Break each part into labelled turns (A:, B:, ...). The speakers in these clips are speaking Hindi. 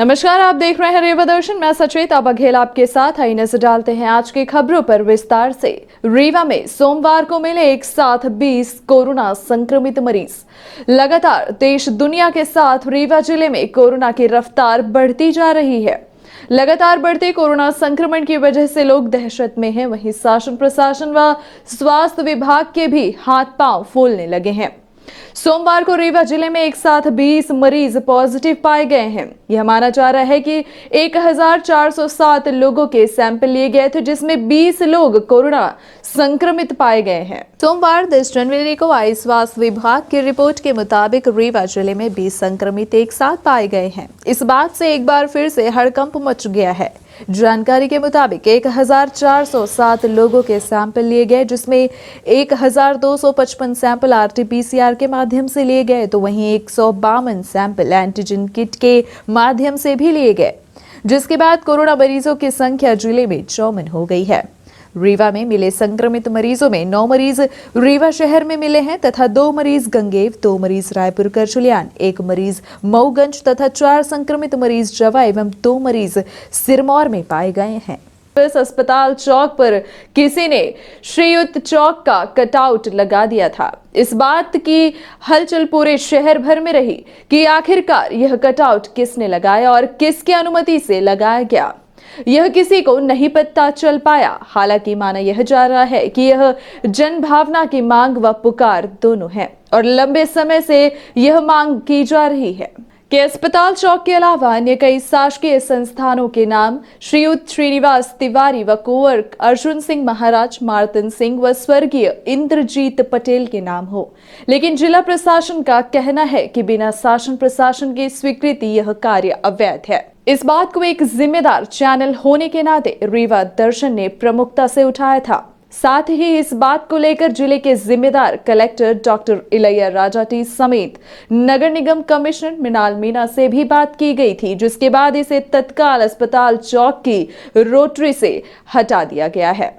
A: नमस्कार, आप देख रहे हैं रीवा दर्शन। मैं सचेता बघेल आपके साथ। आई नजर डालते हैं आज की खबरों पर विस्तार से। रीवा में सोमवार को मिले एक साथ 20 कोरोना संक्रमित मरीज। लगातार देश दुनिया के साथ रीवा जिले में कोरोना की रफ्तार बढ़ती जा रही है। लगातार बढ़ते कोरोना संक्रमण की वजह से लोग दहशत में हैं। वहीं शासन प्रशासन व स्वास्थ्य विभाग के भी हाथ पांव फूलने लगे हैं। सोमवार को रीवा जिले में एक साथ 20 मरीज पॉजिटिव पाए गए हैं। यह माना जा रहा है कि 1407 लोगों के सैंपल लिए गए थे, जिसमें 20 लोग कोरोना संक्रमित पाए गए हैं। सोमवार 10 जनवरी को आई स्वास्थ्य विभाग की रिपोर्ट के मुताबिक रीवा जिले में 20 संक्रमित एक साथ पाए गए हैं। इस बात से एक बार फिर से हड़कंप मच गया है। जानकारी के मुताबिक 1407 लोगों के सैंपल लिए गए, जिसमें 1255 सैंपल आरटीपीसीआर के माध्यम से लिए गए, तो वहीं 152 सैंपल एंटीजन किट के माध्यम से भी लिए गए, जिसके बाद कोरोना मरीजों की संख्या जिले में 54 हो गई है। रीवा में मिले संक्रमित मरीजों में 9 मरीज रीवा शहर में मिले हैं तथा 2 मरीज गंगेव, 2 मरीज रायपुर करचुलियान, 1 मरीज मऊगंज तथा 4 संक्रमित मरीज जवा एवं 2 मरीज सिरमौर में पाए गए हैं। इस अस्पताल चौक पर किसी ने श्रीयुत चौक का कटआउट लगा दिया था। इस बात की हलचल पूरे शहर भर में रही कि आखिरकार यह कटआउट किसने लगाया और किसकी अनुमति से लगाया गया, यह किसी को नहीं पता चल पाया। हालांकि माना यह जा रहा है कि यह जन भावना की मांग व पुकार दोनों है और लंबे समय से यह मांग की जा रही है कि अस्पताल चौक के अलावा अन्य कई शासकीय संस्थानों के नाम श्रीयुत श्रीनिवास तिवारी व कुंवर अर्जुन सिंह महाराज, मार्तन सिंह व स्वर्गीय इंद्रजीत पटेल के नाम हो। लेकिन जिला प्रशासन का कहना है कि बिना शासन प्रशासन की स्वीकृति यह कार्य अवैध है। इस बात को एक जिम्मेदार चैनल होने के नाते रीवा दर्शन ने प्रमुखता से उठाया था। साथ ही इस बात को लेकर जिले के जिम्मेदार कलेक्टर डॉक्टर इलैया राजाटी समेत नगर निगम कमिश्नर मृणाल मीणा से भी बात की गई थी, जिसके बाद इसे तत्काल अस्पताल चौक की रोटरी से हटा दिया गया है।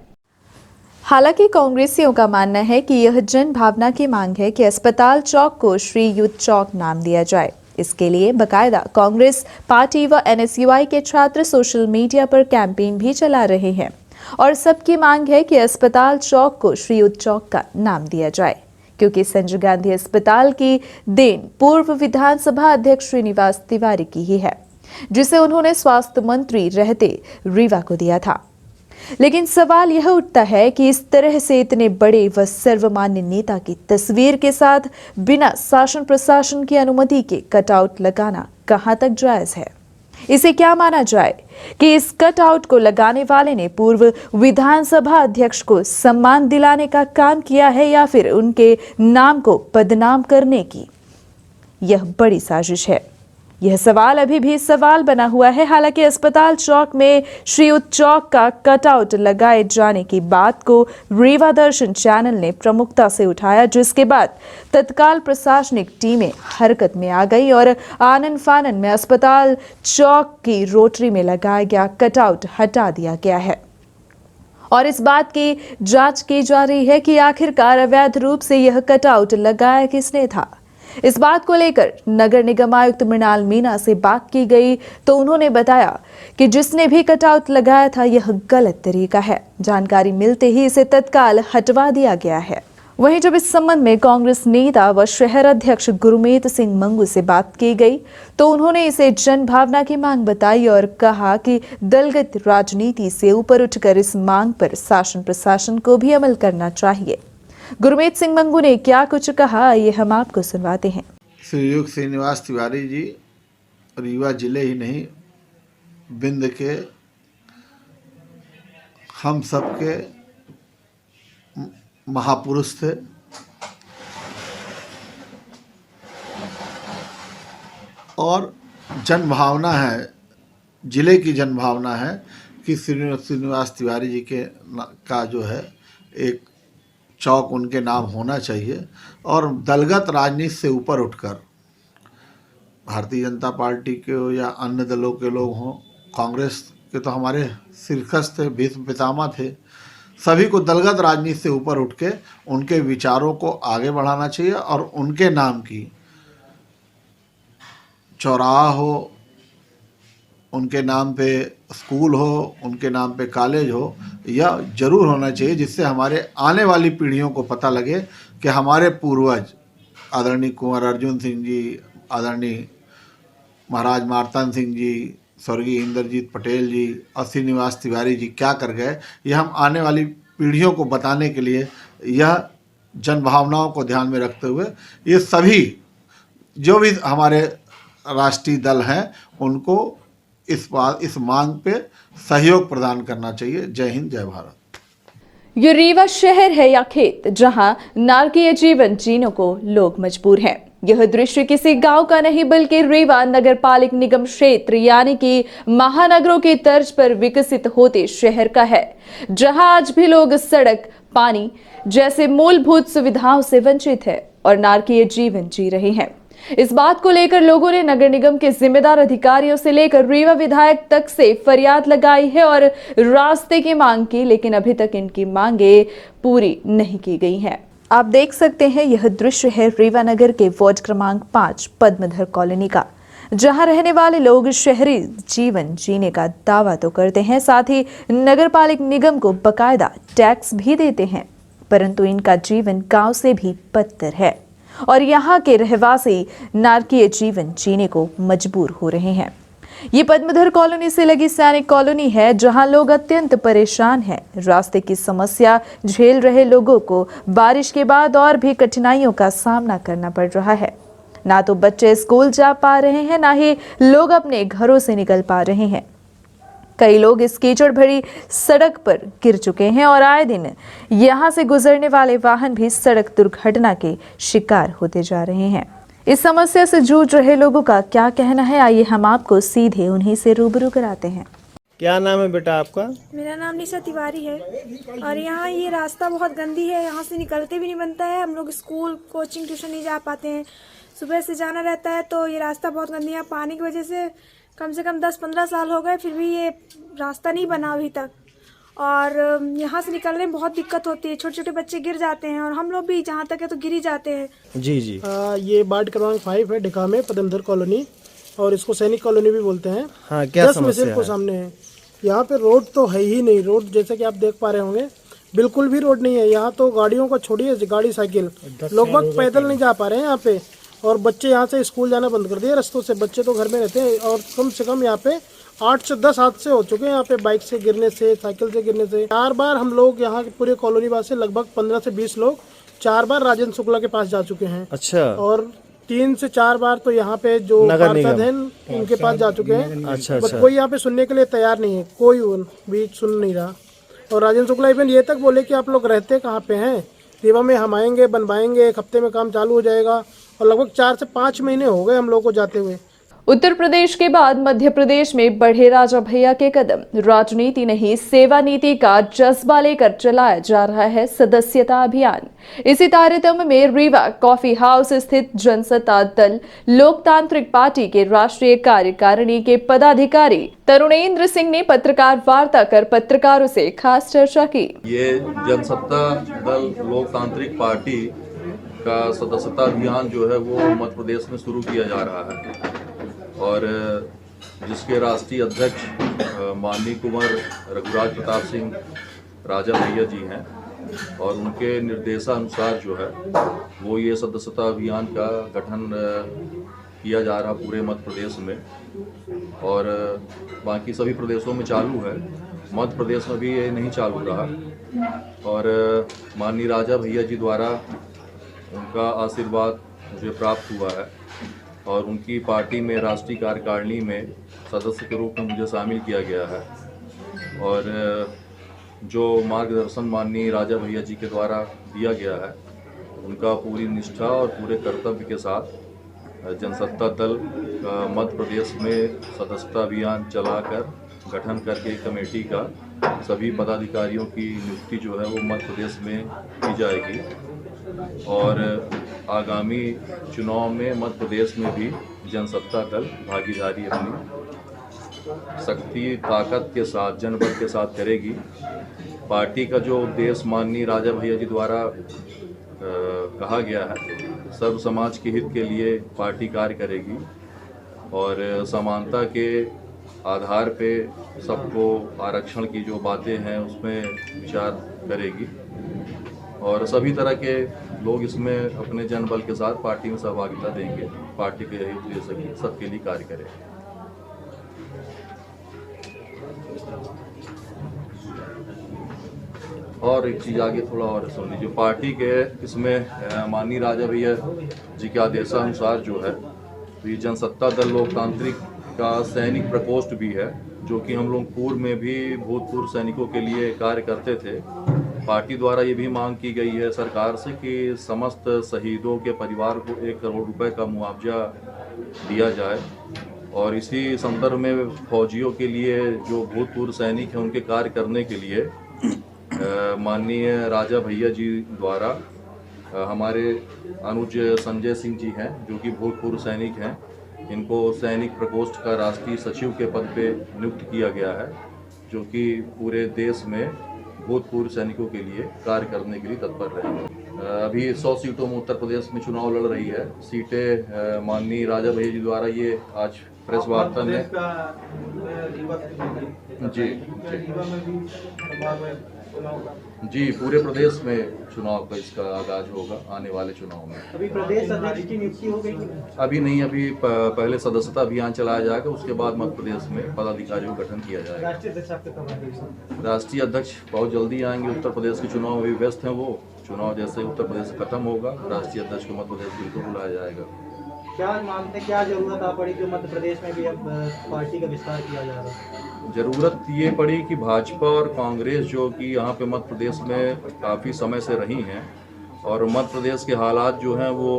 A: हालांकि कांग्रेसियों का मानना है कि यह जन भावना की मांग है कि अस्पताल चौक को श्री युद्ध चौक नाम दिया जाए। इसके लिए बकायदा कांग्रेस पार्टी व एनएसयूआई के छात्र सोशल मीडिया पर कैंपेन भी चला रहे हैं और सबकी मांग है कि अस्पताल चौक को श्री युद्ध चौक का नाम दिया जाए, क्योंकि संजय गांधी अस्पताल की देन पूर्व विधानसभा अध्यक्ष श्रीनिवास तिवारी की ही है, जिसे उन्होंने स्वास्थ्य मंत्री रहते रीवा को दिया था। लेकिन सवाल यह उठता है कि इस तरह से इतने बड़े व सर्वमान्य नेता की तस्वीर के साथ बिना शासन प्रशासन की अनुमति के कटआउट लगाना कहां तक जायज है। इसे क्या माना जाए कि इस कटआउट को लगाने वाले ने पूर्व विधानसभा अध्यक्ष को सम्मान दिलाने का काम किया है या फिर उनके नाम को बदनाम करने की यह बड़ी साजिश है। यह सवाल अभी भी सवाल बना हुआ है। हालांकि अस्पताल चौक में श्रीयुत चौक का कटआउट लगाए जाने की बात को रीवा दर्शन चैनल ने प्रमुखता से उठाया, जिसके बाद तत्काल प्रशासनिक टीमें हरकत में आ गई और आनन फानन में अस्पताल चौक की रोटरी में लगाया गया कटआउट हटा दिया गया है और इस बात की जांच की जा रही है कि आखिरकार अवैध रूप से यह कटआउट लगाया किसने था। इस बात को लेकर नगर निगम आयुक्त मृणाल मीणा से बात की गई तो उन्होंने बताया कि जिसने भी कटआउट लगाया था यह गलत तरीका है। जानकारी मिलते ही इसे तत्काल हटवा दिया गया है। वहीं जब इस संबंध में कांग्रेस नेता व शहर अध्यक्ष गुरमीत सिंह मंगू से बात की गई तो उन्होंने इसे जन भावना की मांग बताई और कहा कि दलगत राजनीति से ऊपर उठकर इस मांग पर शासन प्रशासन को भी अमल करना चाहिए। गुरमीत सिंह मंगू ने क्या कुछ कहा, ये हम आपको सुनवाते हैं।
B: श्रीयुक्त श्रीनिवास तिवारी जी रीवा जिले ही नहीं बिंद के हम सबके महापुरुष थे। और जनभावना है, जिले की जनभावना है कि श्रीनिवास तिवारी जी के का जो है एक चौक उनके नाम होना चाहिए और दलगत राजनीति से ऊपर उठकर भारतीय जनता पार्टी के या अन्य दलों के लोग हों, कांग्रेस के तो हमारे शिरकस थे, भीष्म पितामह थे, सभी को दलगत राजनीति से ऊपर उठ के उनके विचारों को आगे बढ़ाना चाहिए और उनके नाम की चौराहा हो, उनके नाम पे स्कूल हो, उनके नाम पे कॉलेज हो, यह जरूर होना चाहिए, जिससे हमारे आने वाली पीढ़ियों को पता लगे कि हमारे पूर्वज आदरणीय कुंवर अर्जुन सिंह जी, आदरणीय महाराज मार्तांड सिंह जी, स्वर्गीय इंद्रजीत पटेल जी और श्रीनिवास तिवारी जी क्या कर गए, यह हम आने वाली पीढ़ियों को बताने के लिए, यह जन भावनाओं को ध्यान में रखते हुए ये सभी जो भी हमारे राष्ट्रीय दल हैं उनको इस मांग पे सहयोग प्रदान करना चाहिए। जय हिंद, जय भारत।
A: ये रीवा शहर है या खेत जहां नारकीय जीवन जीने को लोग मजबूर हैं। यह दृश्य किसी गांव का नहीं बल्कि रीवा नगरपालिक निगम क्षेत्र यानी कि महानगरों की तर्ज पर विकसित होते शहर का है, जहां आज भी लोग सड़क, पानी जैसे मूलभूत सुविधाओं से वंचित है और नारकीय जीवन जी रहे हैं। इस बात को लेकर लोगों ने नगर निगम के जिम्मेदार अधिकारियों से लेकर रीवा विधायक तक से फरियाद लगाई है और रास्ते की मांग की, लेकिन अभी तक इनकी मांगे पूरी नहीं की गई हैं। आप देख सकते हैं यह दृश्य है रीवा नगर के वार्ड क्रमांक 5 पद्मधर कॉलोनी का, जहां रहने वाले लोग शहरी जीवन जीने का दावा तो करते हैं, साथ ही नगरपालिक निगम को बकायदा टैक्स भी देते हैं, परंतु इनका जीवन गांव से भी बदतर है और यहाँ के रहवासी नारकीय जीवन जीने को मजबूर हो रहे हैं। ये पद्मधर कॉलोनी से लगी सैनिक कॉलोनी है, जहां लोग अत्यंत परेशान हैं। रास्ते की समस्या झेल रहे लोगों को बारिश के बाद और भी कठिनाइयों का सामना करना पड़ रहा है। ना तो बच्चे स्कूल जा पा रहे हैं, ना ही लोग अपने घरों से निकल पा रहे हैं। कई लोग इस कीचड़ भरी सड़क पर गिर चुके हैं और आए दिन यहां से गुजरने वाले वाहन भी सड़क दुर्घटना के शिकार होते जा रहे हैं। इस समस्या से जूझ रहे लोगों का क्या कहना है, आइए हम आपको सीधे उन्हीं से रूबरू कराते हैं।
C: क्या नाम है बेटा आपका?
D: मेरा नाम निशा तिवारी है और यहाँ ये रास्ता बहुत गंदी है, यहाँ से निकलते भी नहीं बनता है। हम लोग स्कूल, कोचिंग, ट्यूशन नहीं जा पाते हैं। सुबह से जाना रहता है तो ये रास्ता बहुत गंदी है। पानी की वजह से कम 10-15 साल हो गए, फिर भी ये रास्ता नहीं बना अभी तक और यहाँ से निकलने में बहुत दिक्कत होती है। छोटे छोटे बच्चे गिर जाते हैं और हम लोग भी जहाँ तक है तो गिर ही जाते हैं।
C: जी जी।
E: ये वार्ड क्रमांक 5 है, डिका में पद्मधर कॉलोनी, और इसको सैनिक कॉलोनी भी बोलते हैं।
C: हाँ, क्या
E: 10
C: समस्या
E: मिसिल को
C: है?
E: सामने है। यहाँ पे रोड तो है ही नहीं। रोड जैसे कि आप देख पा रहे होंगे, बिल्कुल भी रोड नहीं है। यहाँ तो गाड़ियों को छोड़िए, गाड़ी साइकिल, लोग पैदल नहीं जा पा रहे हैं यहाँ पे। और बच्चे यहाँ से स्कूल जाना बंद कर दिए रास्तों से। बच्चे तो घर में रहते हैं और कम से कम यहाँ पे 8 से 10 हादसे हो चुके हैं यहाँ पे, बाइक से गिरने से, साइकिल से गिरने से। 4 बार हम लोग यहाँ के पूरे कॉलोनी वासी लगभग 15 से 20 लोग 4 बार राजेंद्र शुक्ला के पास जा चुके हैं।
C: अच्छा।
E: और 3 से 4 बार तो यहाँ पे जो पार्षद हैं उनके पास जा चुके हैं।
C: अच्छा
E: बट कोई यहाँ पे सुनने के लिए तैयार नहीं है, कोई भी सुन नहीं रहा। और राजेंद्र शुक्ला इवन ये तक बोले कि आप लोग रहते कहाँ पे हैं, रीवा में हम आएंगे, बनवाएंगे, 1 हफ्ते में काम चालू हो जाएगा। और लगभग 4 से 5 महीने हो गए हम लोग को जाते हुए।
A: उत्तर प्रदेश के बाद मध्य प्रदेश में बढ़े राजा भैया के कदम। राजनीति नहीं, सेवा नीति का जज्बा लेकर चलाया जा रहा है सदस्यता अभियान। इसी तारतम्य में रीवा कॉफी हाउस स्थित जनसत्ता दल लोकतांत्रिक पार्टी के राष्ट्रीय कार्यकारिणी के पदाधिकारी तरुणेंद्र सिंह ने पत्रकार वार्ता कर पत्रकारों से खास चर्चा की।
F: ये जनसत्ता दल लोकतांत्रिक पार्टी का सदस्यता अभियान जो है वो मध्य प्रदेश में शुरू किया जा रहा है और जिसके राष्ट्रीय अध्यक्ष माननीय कुंवर रघुराज प्रताप सिंह राजा भैया जी हैं और उनके निर्देशानुसार जो है वो ये सदस्यता अभियान का गठन किया जा रहा पूरे मध्य प्रदेश में और बाकी सभी प्रदेशों में चालू है। मध्य प्रदेश में भी ये नहीं चालू रहा और माननीय राजा भैया जी द्वारा उनका आशीर्वाद मुझे प्राप्त हुआ है और उनकी पार्टी में राष्ट्रीय कार्यकारिणी में सदस्य के रूप में मुझे शामिल किया गया है और जो मार्गदर्शन माननीय राजा भैया जी के द्वारा दिया गया है उनका पूरी निष्ठा और पूरे कर्तव्य के साथ जनसत्ता दल मध्य प्रदेश में सदस्यता अभियान चलाकर गठन करके कमेटी का सभी पदाधिकारियों की नियुक्ति जो है वो मध्य प्रदेश में की जाएगी और आगामी चुनाव में मध्य प्रदेश में भी जनसत्ता दल भागीदारी अपनी शक्ति ताकत के साथ जनबल के साथ करेगी। पार्टी का जो उद्देश्य माननीय राजा भैया जी द्वारा कहा गया है, सर्व समाज के हित के लिए पार्टी कार्य करेगी और समानता के आधार पे सबको आरक्षण की जो बातें हैं उसमें विचार करेगी और सभी तरह के लोग इसमें अपने जनबल के साथ पार्टी में सहभागिता देंगे, पार्टी के हित ले सके, सबके लिए कार्य करें। और एक चीज़ आगे थोड़ा और सुन लीजिए, पार्टी के इसमें माननीय राजा भैया जी के आदेशानुसार जो है ये जनसत्ता दल लोकतांत्रिक का सैनिक प्रकोष्ठ भी है, जो कि हम लोग पूर्व में भी भूतपूर्व सैनिकों के लिए कार्य करते थे। पार्टी द्वारा ये भी मांग की गई है सरकार से कि समस्त शहीदों के परिवार को 1 करोड़ रुपए का मुआवजा दिया जाए और इसी संदर्भ में फौजियों के लिए जो भूतपूर्व सैनिक हैं उनके कार्य करने के लिए माननीय राजा भैया जी द्वारा हमारे अनुज संजय सिंह जी हैं जो कि भूतपूर्व सैनिक हैं, इनको सैनिक प्रकोष्ठ का राष्ट्रीय सचिव के पद पे नियुक्त किया गया है, जो कि पूरे देश में भूतपूर्व सैनिकों के लिए कार्य करने के लिए तत्पर रहेंगे। अभी 100 सीटों में उत्तर प्रदेश में चुनाव लड़ रही है। सीटें माननीय राजा भैया जी द्वारा ये आज प्रेस वार्ता में जी पूरे प्रदेश में चुनाव का इसका आगाज होगा आने वाले चुनाव में।
G: अभी प्रदेश अध्यक्ष की नियुक्ति हो गई?
F: अभी नहीं, अभी पहले सदस्यता अभियान चलाया जाएगा, उसके बाद मध्य प्रदेश में पदाधिकारियों का गठन किया जाएगा।
G: राष्ट्रीय अध्यक्ष आपके कब आएंगे?
F: राष्ट्रीय अध्यक्ष बहुत जल्दी आएंगे। उत्तर प्रदेश के चुनाव में भी व्यस्त हैं वो। चुनाव जैसे उत्तर प्रदेश से खत्म होगा, राष्ट्रीय अध्यक्ष को मध्य प्रदेश बिल्कुल बुलाया जाएगा।
G: क्या मानते, क्या जरूरत आ पड़ी कि मध्य प्रदेश में भी अब पार्टी का विस्तार किया जा रहा है?
F: जरूरत ये पड़ी कि भाजपा और कांग्रेस जो कि यहाँ पे मध्य प्रदेश में काफ़ी समय से रही हैं और मध्य प्रदेश के हालात जो हैं वो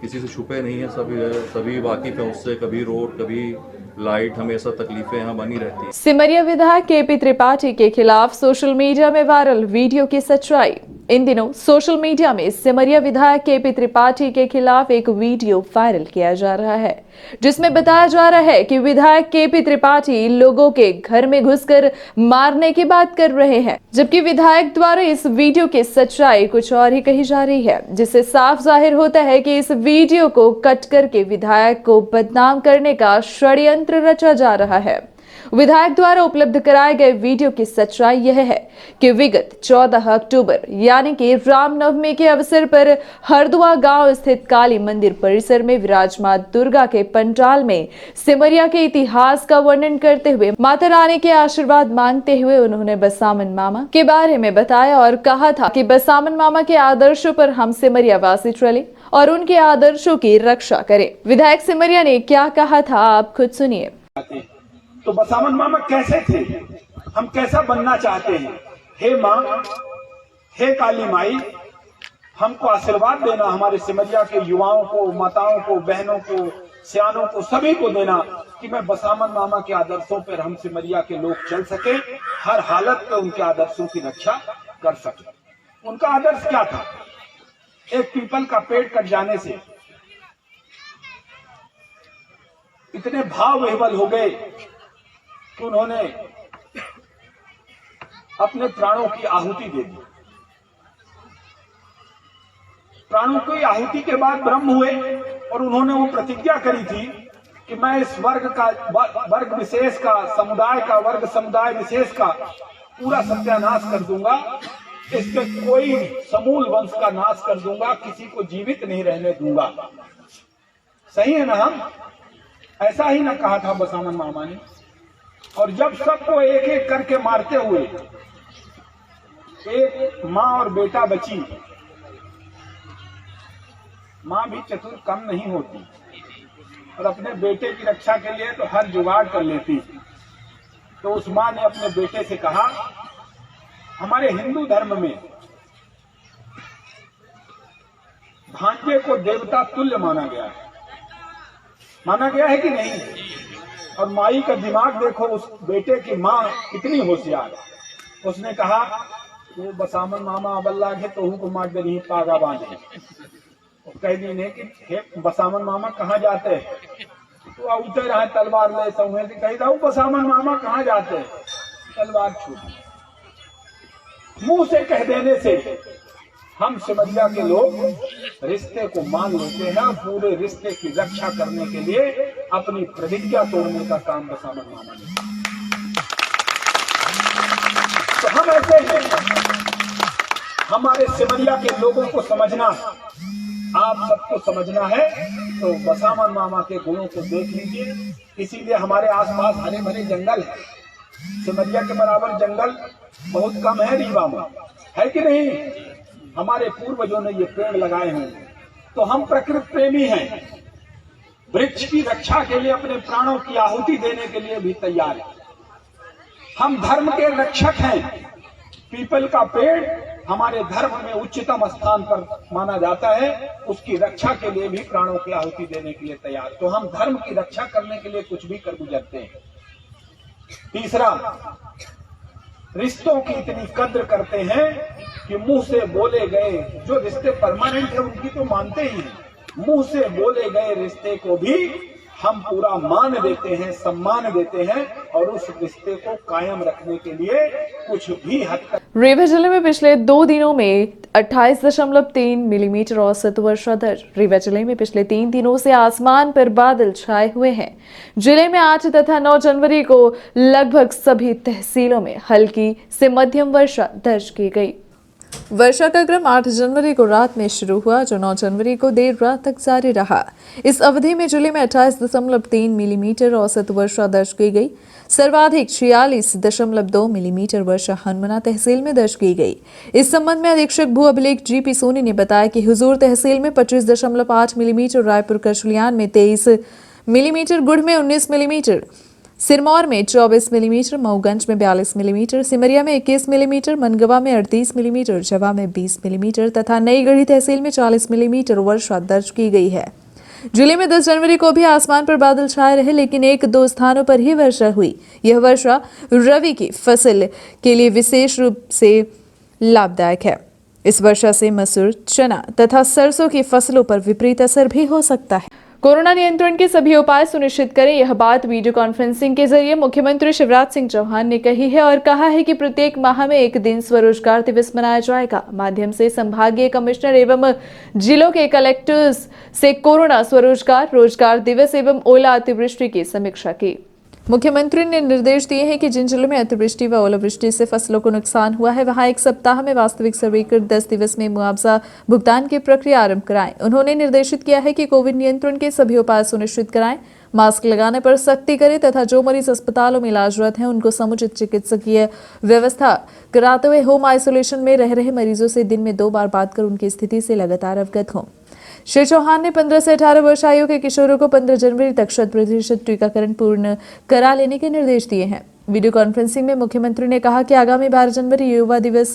F: किसी से छुपे नहीं हैं, सभी वाकिफ हैं उससे। कभी रोड, कभी लाइट, हमेशा तकलीफें यहाँ बनी रहती हैं।
A: सिमरिया विधायक केपी त्रिपाठी के खिलाफ सोशल मीडिया में वायरल वीडियो की सच्चाई। इन दिनों सोशल मीडिया में सिमरिया विधायक केपी त्रिपाठी के खिलाफ एक वीडियो वायरल किया जा रहा है, जिसमें बताया जा रहा है कि विधायक केपी त्रिपाठी लोगों के घर में घुसकर मारने की बात कर रहे हैं, जबकि विधायक द्वारा इस वीडियो की सच्चाई कुछ और ही कही जा रही है, जिससे साफ जाहिर होता है कि इस वीडियो को कट करके विधायक को बदनाम करने का षड्यंत्र रचा जा रहा है। विधायक द्वारा उपलब्ध कराए गए वीडियो की सच्चाई यह है कि विगत 14 अक्टूबर यानी कि रामनवमी के अवसर पर हरदुआ गांव स्थित काली मंदिर परिसर में विराजमान दुर्गा के पंडाल में सिमरिया के इतिहास का वर्णन करते हुए माता रानी के आशीर्वाद मांगते हुए उन्होंने बसामन मामा के बारे में बताया और कहा था कि बसामन मामा के आदर्शों पर हम सिमरिया वासी चले और उनके आदर्शों की रक्षा करें। विधायक सिमरिया ने क्या कहा था, आप खुद सुनिए।
H: तो बसामन मामा कैसे थे, हम कैसा बनना चाहते हैं। हे माँ, हे काली माई, हमको आशीर्वाद देना, हमारे सिमरिया के युवाओं को, माताओं को, बहनों को, सियानों को, सभी को देना कि मैं बसामन मामा के आदर्शों पर हम सिमरिया के लोग चल सके, हर हालत में उनके आदर्शों की रक्षा कर सके। उनका आदर्श क्या था? एक पीपल का पेड़ कट जाने से इतने भाव विह्वल हो गए कि उन्होंने अपने प्राणों की आहुति दे दी। प्राणों की आहुति के बाद ब्रह्म हुए और उन्होंने वो प्रतिज्ञा करी थी कि मैं इस वर्ग विशेष का, समुदाय का, वर्ग समुदाय विशेष का पूरा सत्यानाश कर दूंगा, इसके कोई समूल वंश का नाश कर दूंगा, किसी को जीवित नहीं रहने दूंगा। सही है ना? हम ऐसा ही ना कहा था बसामन मामा ने। और जब सबको एक एक करके मारते हुए एक माँ और बेटा बची, माँ भी चतुर कम नहीं होती और अपने बेटे की रक्षा के लिए तो हर जुगाड़ कर लेती। तो उस माँ ने अपने बेटे से कहा, हमारे हिंदू धर्म में भांजे को देवता तुल्य माना गया है कि नहीं? और माई का दिमाग देखो, उस बेटे की माँ कितनी होशियार। उसने कहा, वो बसामन मामा अबल्ला के तो को मार दे रही पागा बांधे। कह दी ने कि हे बसामन मामा कहाँ जाते हैं? तो उतर रहा तलवार ले सौहे से कही था, बसामन मामा कहाँ जाते हैं? तलवार छूटी। मुंह से कह देने से हम सिमरिया के लोग रिश्ते को मान लेते हैं। पूरे रिश्ते की रक्षा करने के लिए अपनी प्रतिज्ञा तोड़ने का काम बसामन मामा ने रहते हैं। हमारे सिमरिया के लोगों को समझना, आप सबको समझना है तो बसावन मामा के गुणों को देख लीजिए। इसीलिए हमारे आसपास हरे भरे जंगल है। सिमरिया के बराबर जंगल बहुत कम है रीवा में, है कि नहीं? हमारे पूर्वजों ने ये पेड़ लगाए हैं। तो हम प्रकृति प्रेमी हैं, वृक्ष की रक्षा के लिए अपने प्राणों की आहुति देने के लिए भी तैयार हैं। हम धर्म के रक्षक हैं। पीपल का पेड़ हमारे धर्म में उच्चतम स्थान पर माना जाता है, उसकी रक्षा के लिए भी प्राणों की आहुति देने के लिए तैयार। तो हम धर्म की रक्षा करने के लिए कुछ भी कर गुजरते हैं। तीसरा, रिश्तों की इतनी कद्र करते हैं कि मुंह से बोले गए जो रिश्ते परमानेंट है उनकी तो मानते ही हैं, मुंह से बोले गए रिश्ते को भी हम पूरा मान देते हैं, सम्मान देते हैं और उस रिश्ते को कायम रखने के लिए कुछ भी हद तक।
A: रीवा जिले में पिछले 2 दिनों में 28.3 मिलीमीटर औसत वर्षा दर्ज। रीवा जिले में पिछले 3 दिनों से आसमान पर बादल छाए हुए हैं। जिले में 8 तथा 9 जनवरी को लगभग सभी तहसीलों में हल्की से मध्यम वर्षा दर्ज की गई। वर्षा का क्रम 8 जनवरी को रात में शुरू हुआ, जो 9 जनवरी को देर रात तक जारी रहा। इस अवधि में जिले में 28.3 मिलीमीटर औसत वर्षा दर्ज की गई। सर्वाधिक 46.2 मिलीमीटर वर्षा हनुमाना तहसील में दर्ज की गई। इस संबंध में अधीक्षक भू अभिलेख जीपी सोनी ने बताया कि हुजूर तहसील में 25.8 मिलीमीटर, रायपुर करछुलियान में 23 मिलीमीटर, गुड़ में 19 मिलीमीटर, सिरमौर में 24 मिलीमीटर, मऊगंज में 42 मिलीमीटर, सिमरिया में 21 मिलीमीटर, मनगवा में 38 मिलीमीटर, जवा में 20 मिलीमीटर तथा नई गढ़ी तहसील में 40 मिलीमीटर वर्षा दर्ज की गई है। जिले में 10 जनवरी को भी आसमान पर बादल छाए रहे, लेकिन 1-2 स्थानों पर ही वर्षा हुई। यह वर्षा रबी की फसल के लिए विशेष रूप से लाभदायक है। इस वर्षा से मसूर, चना तथा सरसों की फसलों पर विपरीत असर भी हो सकता है। कोरोना नियंत्रण के सभी उपाय सुनिश्चित करें, यह बात वीडियो कॉन्फ्रेंसिंग के जरिए मुख्यमंत्री शिवराज सिंह चौहान ने कही है और कहा है कि प्रत्येक माह में एक दिन स्वरोजगार दिवस मनाया जाएगा। माध्यम से संभागीय कमिश्नर एवं जिलों के कलेक्टर्स से कोरोना स्वरोजगार, रोजगार दिवस एवं ओला अतिवृष्टि की समीक्षा की। मुख्यमंत्री ने निर्देश दिए हैं कि जिन जिलों में अतिवृष्टि व ओलावृष्टि से फसलों को नुकसान हुआ है, वहां 1 सप्ताह में वास्तविक सर्वे कर 10 दिवस में मुआवजा भुगतान की प्रक्रिया आरंभ कराएं। उन्होंने निर्देशित किया है कि कोविड नियंत्रण के सभी उपाय सुनिश्चित कराएं, मास्क लगाने पर सख्ती करें तथा जो मरीज अस्पतालों में इलाजरत हैं उनको समुचित चिकित्सकीय व्यवस्था कराते हुए होम आइसोलेशन में रह रहे मरीजों से दिन में 2 बार बात कर उनकी स्थिति से लगातार अवगत हों। श्री चौहान ने 15 से 18 वर्ष आयु के किशोरों को 15 जनवरी तक 100% टीकाकरण पूर्ण करा लेने के निर्देश दिए हैं। वीडियो कॉन्फ्रेंसिंग में मुख्यमंत्री ने कहा कि आगामी 12 जनवरी युवा दिवस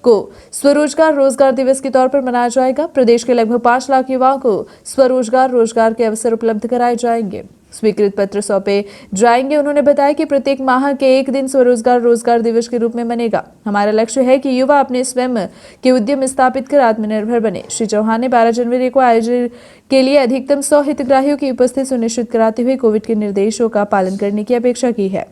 A: को स्वरोजगार रोजगार दिवस के तौर पर मनाया जाएगा। प्रदेश के लगभग 5 लाख युवाओं को स्वरोजगार रोजगार के अवसर उपलब्ध कराए जाएंगे, स्वीकृत पत्र सौंपे जाएंगे। उन्होंने बताया कि प्रत्येक माह के एक दिन स्वरोजगार रोजगार दिवस के रूप में मनेगा। हमारा लक्ष्य है कि युवा अपने स्वयं के उद्यम स्थापित कर आत्मनिर्भर बने। श्री चौहान ने 12 जनवरी को आयोजन के लिए अधिकतम 100 हितग्राहियों की उपस्थिति सुनिश्चित कराते हुए कोविड के निर्देशों का पालन करने की अपेक्षा की है।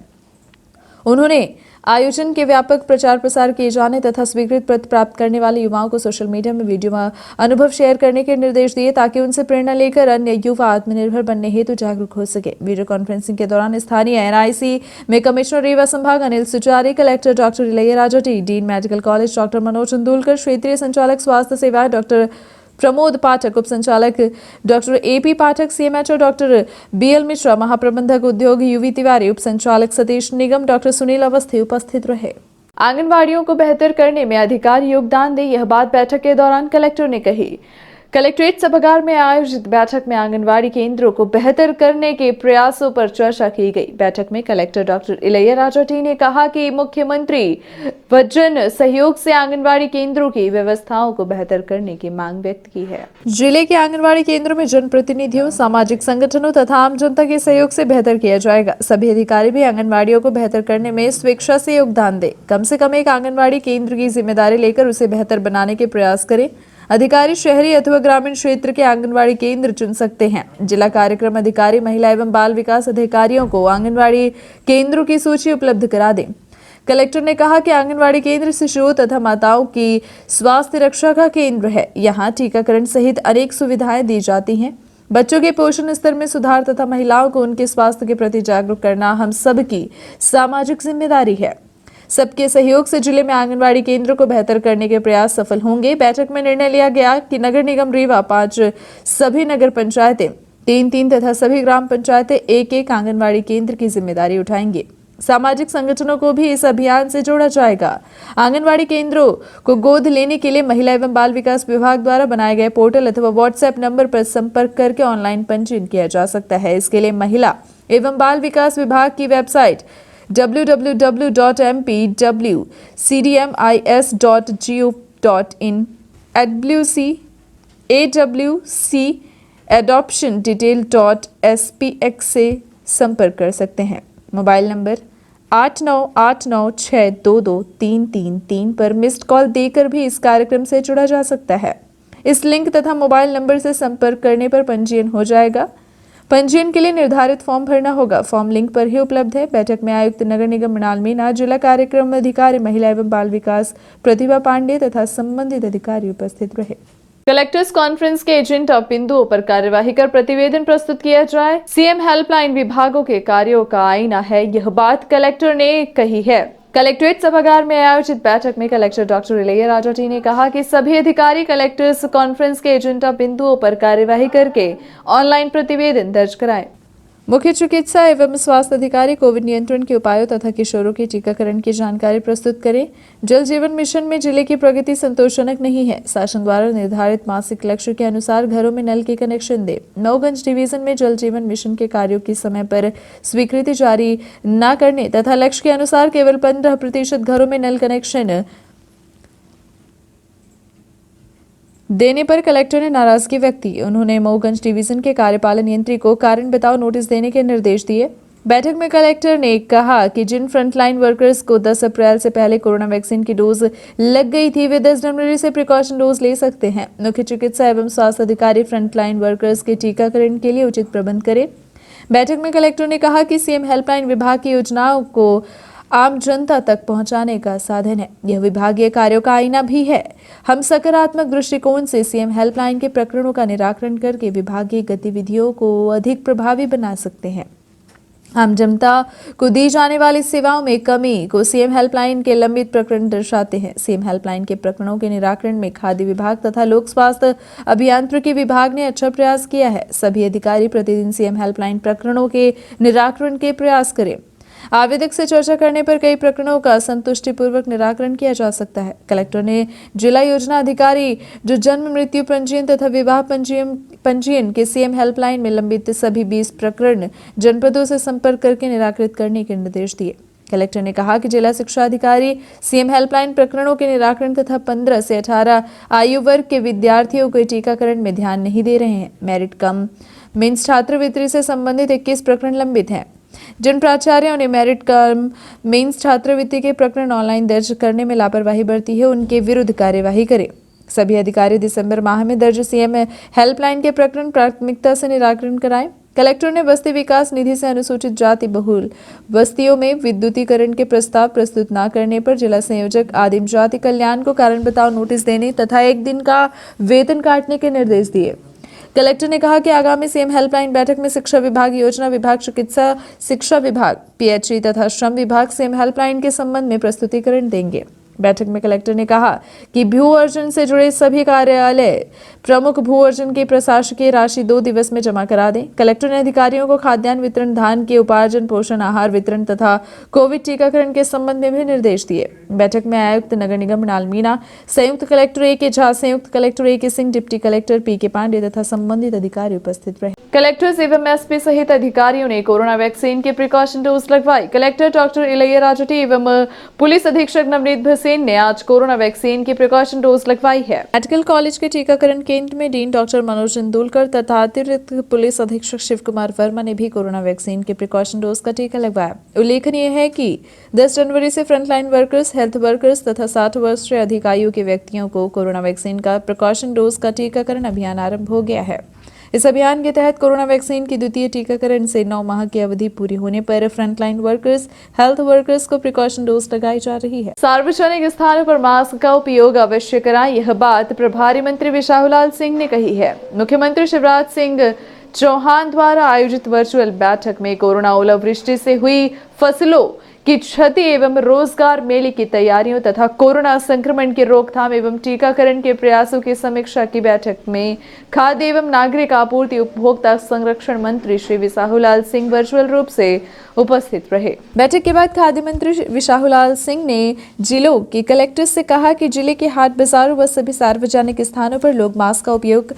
A: उन्होंने आयोजन के व्यापक प्रचार प्रसार किए जाने तथा स्वीकृत पत्र प्राप्त करने वाले युवाओं को सोशल मीडिया में वीडियो अनुभव शेयर करने के निर्देश दिए ताकि उनसे प्रेरणा लेकर अन्य युवा आत्मनिर्भर बनने हेतु जागरूक हो सके। वीडियो कॉन्फ्रेंसिंग के दौरान स्थानीय एनआईसी में कमिश्नर रीवा संभाग Anil Suchari, collector doctor Ilaiya Rajoti, dean medical college doctor Manoj Chandulkar, क्षेत्रीय संचालक स्वास्थ्य सेवाएं डॉक्टर प्रमोद पाठक, उप संचालक doctor AP Pathak, CMHO doctor BL Mishra, महाप्रबंधक उद्योग यूवी तिवारी, उप संचालक सतीश निगम, डॉक्टर सुनील अवस्थी उपस्थित रहे। आंगनवाड़ियों को बेहतर करने में अधिकारी योगदान दें, यह बात बैठक के दौरान कलेक्टर ने कही। कलेक्ट्रेट सभागार में आयोजित बैठक में आंगनवाड़ी केंद्रों को बेहतर करने के प्रयासों पर चर्चा की गई। बैठक में कलेक्टर डॉक्टर इलैया राजोटी ने कहा कि मुख्यमंत्री व जन सहयोग से आंगनवाड़ी केंद्रों की व्यवस्थाओं को बेहतर करने की मांग व्यक्त की है। जिले के आंगनवाड़ी केंद्रों में जनप्रतिनिधियों, सामाजिक संगठनों तथा आम जनता के सहयोग से बेहतर किया जाएगा। सभी अधिकारी भी आंगनवाड़ियों को बेहतर करने में स्वेच्छा से योगदान दें। कम से कम एक आंगनवाड़ी केंद्र की जिम्मेदारी लेकर उसे बेहतर बनाने के प्रयास करें। अधिकारी शहरी अथवा ग्रामीण क्षेत्र के आंगनवाड़ी केंद्र चुन सकते हैं। जिला कार्यक्रम अधिकारी, महिला एवं बाल विकास अधिकारियों को आंगनवाड़ी केंद्रों की सूची उपलब्ध करा दें। कलेक्टर ने कहा कि आंगनवाड़ी केंद्र शिशुओं तथा माताओं की स्वास्थ्य रक्षा का केंद्र है। यहाँ टीकाकरण सहित अनेक सुविधाएं दी जाती हैं। बच्चों के पोषण स्तर में सुधार तथा महिलाओं को उनके स्वास्थ्य के प्रति जागरूक करना हम सबकी सामाजिक जिम्मेदारी है। सबके सहयोग से जिले में आंगनबाड़ी केंद्रों को बेहतर करने के प्रयास सफल होंगे। बैठक में निर्णय लिया गया कि नगर निगम रीवा 5, सभी नगर पंचायतें 3-3 तथा सभी ग्राम पंचायतें 1-1 आंगनबाड़ी केंद्र की जिम्मेदारी उठाएंगे। सामाजिक संगठनों को भी इस अभियान से जोड़ा जाएगा। आंगनबाड़ी केंद्रों को गोद लेने के लिए महिला एवं बाल विकास विभाग द्वारा बनाए गए पोर्टल अथवा व्हाट्सएप नंबर पर संपर्क करके ऑनलाइन पंजीयन किया जा सकता है। इसके लिए महिला एवं बाल विकास विभाग की वेबसाइट www.mpwcdmis.gov.in, awc.adoptiondetail.spx से संपर्क कर सकते हैं। मोबाइल नंबर 8989622333 पर मिस्ड कॉल देकर भी इस कार्यक्रम से जुड़ा जा सकता है। इस लिंक तथा मोबाइल नंबर से संपर्क करने पर पंजीयन हो जाएगा। पंजीयन के लिए निर्धारित फॉर्म भरना होगा। फॉर्म लिंक पर ही उपलब्ध है। बैठक में आयुक्त नगर निगम मृणाल मीणा, जिला कार्यक्रम अधिकारी महिला एवं बाल विकास प्रतिभा पांडे तथा संबंधित अधिकारी उपस्थित रहे। कलेक्टर्स कॉन्फ्रेंस के एजेंडा बिंदुओं पर कार्यवाही कर प्रतिवेदन प्रस्तुत किया जाए। सीएम हेल्पलाइन विभागों के कार्यों का आईना है, यह बात कलेक्टर ने कही है। कलेक्ट्रेट सभागार में आयोजित बैठक में कलेक्टर डॉक्टर इलैया राजाटी ने कहा कि सभी अधिकारी कलेक्टर्स कॉन्फ्रेंस के एजेंडा बिंदुओं पर कार्यवाही करके ऑनलाइन प्रतिवेदन दर्ज कराएं। मुख्य चिकित्सा एवं स्वास्थ्य अधिकारी कोविड नियंत्रण के उपायों तथा किशोरों के टीकाकरण की जानकारी प्रस्तुत करें। जल जीवन मिशन में जिले की प्रगति संतोषजनक नहीं है। शासन द्वारा निर्धारित मासिक लक्ष्य के अनुसार घरों में नल के कनेक्शन दे। नौगंज डिवीजन में जल जीवन मिशन के कार्यों की समय पर स्वीकृति जारी न करने तथा लक्ष्य के अनुसार केवल 15% घरों में नल कनेक्शन देने पर कलेक्टर ने नाराजगी व्यक्त की। उन्होंने मऊगंज डिवीजन के कार्यपालन यंत्री को कारण बताओ नोटिस देने के निर्देश दिए। बैठक में कलेक्टर ने कहा कि जिन फ्रंटलाइन वर्कर्स को 10 अप्रैल से पहले कोरोना वैक्सीन की डोज लग गई थी, वे 10 जनवरी से प्रिकॉशन डोज ले सकते हैं। मुख्य चिकित्सा एवं स्वास्थ्य अधिकारी फ्रंटलाइन वर्कर्स के टीकाकरण के लिए उचित प्रबंध करें। बैठक में कलेक्टर ने कहा कि सीएम हेल्पलाइन विभाग की योजनाओं को आम जनता तक पहुंचाने का साधन है। यह विभागीय कार्यों का आईना भी है। हम सकारात्मक दृष्टिकोण से सीएम हेल्पलाइन के प्रकरणों का निराकरण करके विभागीय गतिविधियों को अधिक प्रभावी बना सकते हैं। आम जनता को दी जाने वाली सेवाओं में कमी को सीएम हेल्पलाइन के लंबित प्रकरण दर्शाते हैं। सीएम हेल्पलाइन के प्रकरणों के निराकरण में खाद्य विभाग तथा लोक स्वास्थ्य अभियांत्रिकी विभाग ने अच्छा प्रयास किया है। सभी अधिकारी प्रतिदिन सीएम हेल्पलाइन प्रकरणों के निराकरण के प्रयास करें। आवेदक से चर्चा करने पर कई प्रकरणों का संतुष्टिपूर्वक निराकरण किया जा सकता है। कलेक्टर ने जिला योजना अधिकारी जो जन्म मृत्यु पंजीयन तथा विवाह पंजीयन के सीएम हेल्पलाइन में लंबित सभी 20 प्रकरण जनपदों से संपर्क करके निराकृत करने के निर्देश दिए। कलेक्टर ने कहा कि जिला शिक्षा अधिकारी सीएम हेल्पलाइन प्रकरणों के निराकरण तथा 15 से 18 आयु वर्ग के विद्यार्थियों के टीकाकरण में ध्यान नहीं दे रहे हैं। मेरिट कम मीन्स छात्रवृत्ति से संबंधित 21 प्रकरण लंबित हैं। जिन प्राचार्यों ने मेरिट कम मेंस छात्रवृत्ति के प्रकरण ऑनलाइन दर्ज करने में लापरवाही बरती है, उनके विरुद्ध कार्यवाही करें। सभी अधिकारी दिसंबर माह में दर्ज सीएम हेल्पलाइन के प्रकरण प्राथमिकता से निराकरण कराएं। कलेक्टर ने बस्ती विकास निधि से अनुसूचित जाति बहुल बस्तियों में विद्युतीकरण के प्रस्ताव प्रस्तुत न करने पर जिला संयोजक आदिम जाति कल्याण को कारण बताओ नोटिस देने तथा 1 दिन का वेतन काटने के निर्देश दिए। कलेक्टर ने कहा कि आगामी सीएम हेल्पलाइन बैठक में शिक्षा विभाग, योजना विभाग, चिकित्सा शिक्षा विभाग, पीएचई तथा श्रम विभाग सीएम हेल्पलाइन के संबंध में प्रस्तुतिकरण देंगे। बैठक में कलेक्टर ने कहा कि भू अर्जन से जुड़े सभी कार्यालय प्रमुख भू अर्जन की प्रशासकीय राशि 2 दिवस में जमा करा दें। कलेक्टर ने अधिकारियों को खाद्यान्न वितरण, धान के उपार्जन, पोषण आहार वितरण तथा कोविड टीकाकरण के संबंध में भी निर्देश दिए। बैठक में आयुक्त नगर निगम मृणाल मीणा, संयुक्त कलेक्टर ए.के. झा, संयुक्त collector AK. Singh, deputy collector PK. Pandey तथा संबंधित अधिकारी उपस्थित रहे। कलेक्टर्स एवं एसपी सहित अधिकारियों ने कोरोना वैक्सीन की प्रिकॉशन डोज लगवाई। कलेक्टर डॉक्टर इलैया राजाटी एवं पुलिस अधीक्षक नवनीत भसीन ने आज कोरोना वैक्सीन की प्रिकॉशन डोज लगवाई है। मेडिकल कॉलेज के टीकाकरण केंद्र में डीन डॉक्टर मनोज इंदुलकर तथा अतिरिक्त पुलिस अधीक्षक शिव कुमार वर्मा ने भी कोरोना वैक्सीन के प्रिकॉशन डोज का टीका लगवाया। उल्लेखनीय है कि 10 जनवरी से फ्रंटलाइन वर्कर्स, हेल्थ वर्कर्स तथा 60 वर्ष से अधिक आयु के व्यक्तियों को कोरोना वैक्सीन का प्रिकॉशन डोज का टीकाकरण अभियान आरंभ हो गया है। इस अभियान के तहत कोरोना वैक्सीन की द्वितीय टीकाकरण से 9 माह की अवधि पूरी होने पर फ्रंटलाइन वर्कर्स, हेल्थ वर्कर्स को प्रिकॉशन डोज लगाई जा रही है। सार्वजनिक स्थानों पर मास्क का उपयोग अवश्य कराएं, यह बात प्रभारी मंत्री विशाहुलाल सिंह ने कही है। मुख्यमंत्री शिवराज सिंह चौहान द्वारा आयोजित वर्चुअल बैठक में कोरोना ओलावृष्टि से हुई फसलों की क्षति एवं रोजगार मेले की तैयारियों तथा कोरोना संक्रमण की रोकथाम एवं टीकाकरण के प्रयासों की समीक्षा की बैठक में खाद्य एवं नागरिक आपूर्ति उपभोक्ता संरक्षण मंत्री श्री विसाहुलाल सिंह वर्चुअल रूप से उपस्थित रहे। बैठक के बाद खाद्य मंत्री विसाहुलाल सिंह ने जिलों के कलेक्टर से कहा कि जिले के हाट बाजारों व सभी सार्वजनिक स्थानों पर लोग मास्क का उपयोग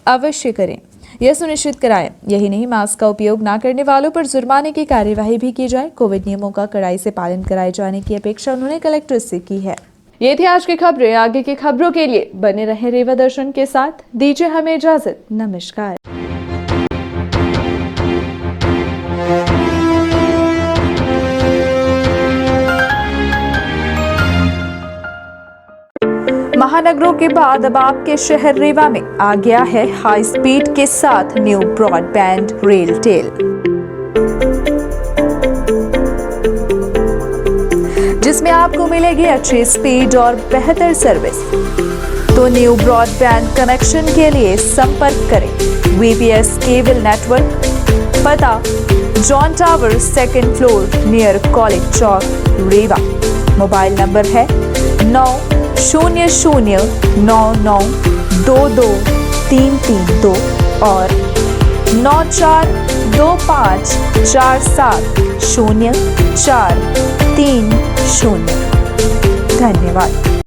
A: अवश्य करें, यह सुनिश्चित कराएं। यही नहीं, मास्क का उपयोग न करने वालों पर जुर्माने की कार्यवाही भी की जाए। कोविड नियमों का कड़ाई से पालन कराए जाने की अपेक्षा उन्होंने कलेक्टर से की है। ये थी आज की खबरें। आगे की खबरों के लिए बने रहें रेवा दर्शन के साथ। दीजिए हमें इजाजत। नमस्कार। महानगरों के बाद अब आपके शहर रेवा में आ गया है हाई स्पीड के साथ न्यू ब्रॉडबैंड रेलटेल, जिसमें आपको मिलेगी अच्छी स्पीड और बेहतर सर्विस। तो न्यू ब्रॉडबैंड कनेक्शन के लिए संपर्क करें VPS केबल नेटवर्क, पता John tower 2nd floor near college chowk Rewa. Mobile number है 900099222332 और 9425470430। धन्यवाद।